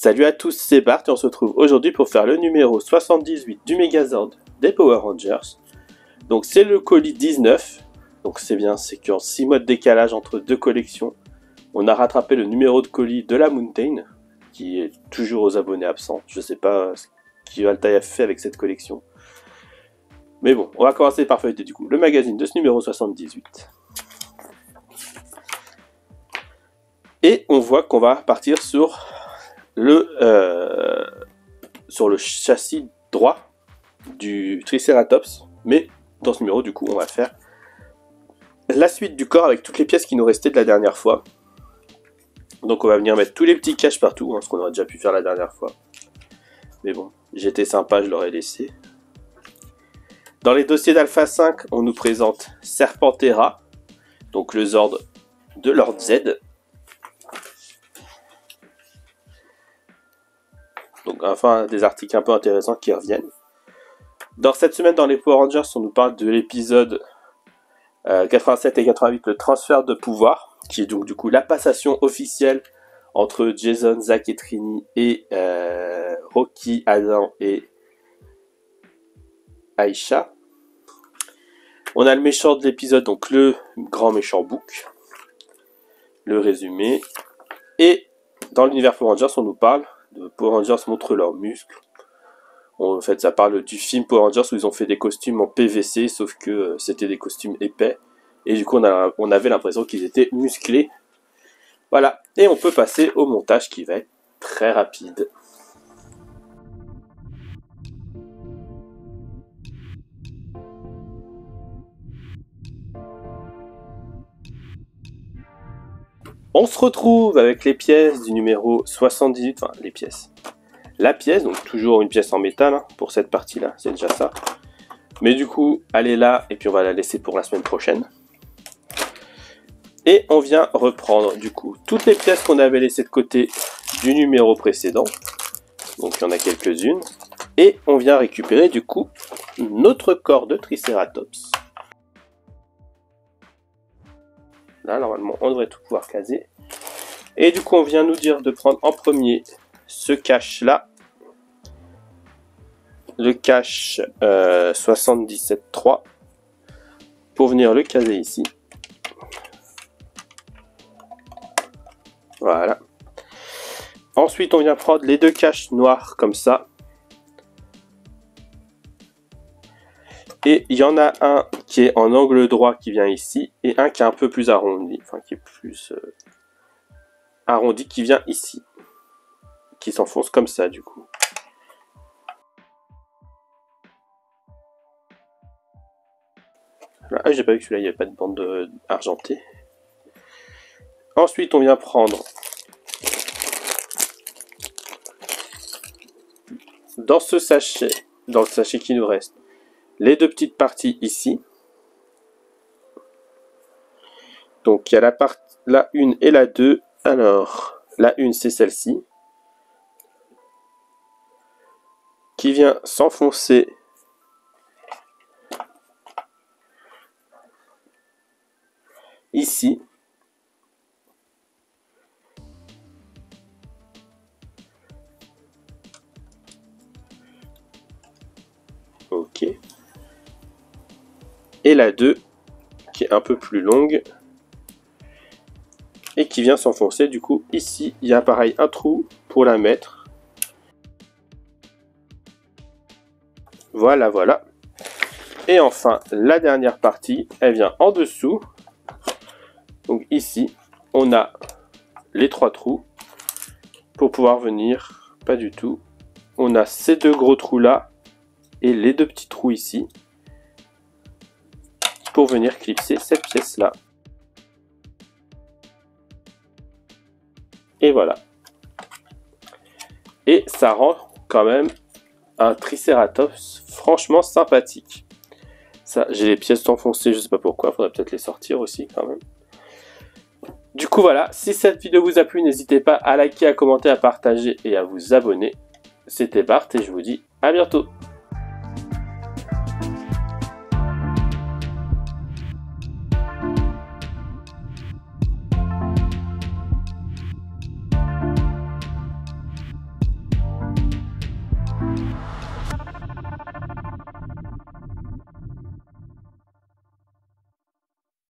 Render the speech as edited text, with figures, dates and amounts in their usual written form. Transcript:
Salut à tous, c'est Bart et on se retrouve aujourd'hui pour faire le numéro 78 du Megazord des Power Rangers. Donc c'est le colis 19, donc c'est bien, c'est qu'en 6 mois de décalage entre deux collections, on a rattrapé le numéro de colis de la Mountain, qui est toujours aux abonnés absents. Je sais pas ce qu'Altaï a fait avec cette collection. Mais bon, on va commencer par feuilleter du coup le magazine de ce numéro 78. Et on voit qu'on va partir sur le châssis droit du Triceratops, mais dans ce numéro du coup on va faire la suite du corps avec toutes les pièces qui nous restaient de la dernière fois. Donc on va venir mettre tous les petits caches partout, ce qu'on aurait déjà pu faire la dernière fois, mais bon, j'étais sympa, je l'aurais laissé. Dans les dossiers d'Alpha 5 on nous présente Serpentera, donc le Zord de Lord Z. Donc enfin des articles un peu intéressants qui reviennent. Dans cette semaine dans les Power Rangers, on nous parle de l'épisode 87 et 88, le transfert de pouvoir, qui est donc du coup la passation officielle entre Jason, Zach et Trini et Rocky, Adam et Aisha. On a le méchant de l'épisode, donc le grand méchant Book, le résumé. Et dans l'univers Power Rangers, on nous parle de Power Rangers montrent leurs muscles. En fait, ça parle du film Power Rangers où ils ont fait des costumes en PVC, sauf que c'était des costumes épais. Et du coup, on avait l'impression qu'ils étaient musclés. Voilà. Et on peut passer au montage qui va être très rapide. On se retrouve avec les pièces du numéro 78, enfin les pièces. La pièce, donc toujours une pièce en métal pour cette partie-là, c'est déjà ça. Mais du coup, elle est là et puis on va la laisser pour la semaine prochaine. Et on vient reprendre du coup toutes les pièces qu'on avait laissées de côté du numéro précédent. Donc il y en a quelques-unes. Et on vient récupérer du coup notre corps de Triceratops. Là, normalement, on devrait tout pouvoir caser. Et du coup, on vient nous dire de prendre en premier ce cache-là. Le cache 77.3. Pour venir le caser ici. Voilà. Ensuite, on vient prendre les deux caches noires comme ça. Et il y en a un qui est en angle droit qui vient ici, et un qui est un peu plus arrondi, enfin qui est plus arrondi qui vient ici, qui s'enfonce comme ça du coup. Ah, j'ai pas vu que celui-là il n'y avait pas de bande argentée. Ensuite on vient prendre dans ce sachet, dans le sachet qui nous reste, les deux petites parties ici. Donc il y a la 1 et la 2. Alors, la 1 c'est celle-ci. Qui vient s'enfoncer ici. Ok. Et la 2 qui est un peu plus longue et qui vient s'enfoncer du coup ici. Il y a pareil un trou pour la mettre. Voilà, voilà. Et enfin la dernière partie, elle vient en dessous. Donc ici on a les trois trous pour pouvoir venir, pas du tout, on a ces deux gros trous là et les deux petits trous ici pour venir clipser cette pièce là. Et voilà. Et ça rend quand même un Triceratops franchement sympathique. Ça, j'ai les pièces enfoncées, je sais pas pourquoi, faudrait peut-être les sortir aussi quand même. Du coup voilà, si cette vidéo vous a plu, n'hésitez pas à liker, à commenter, à partager et à vous abonner. C'était Bart et je vous dis à bientôt.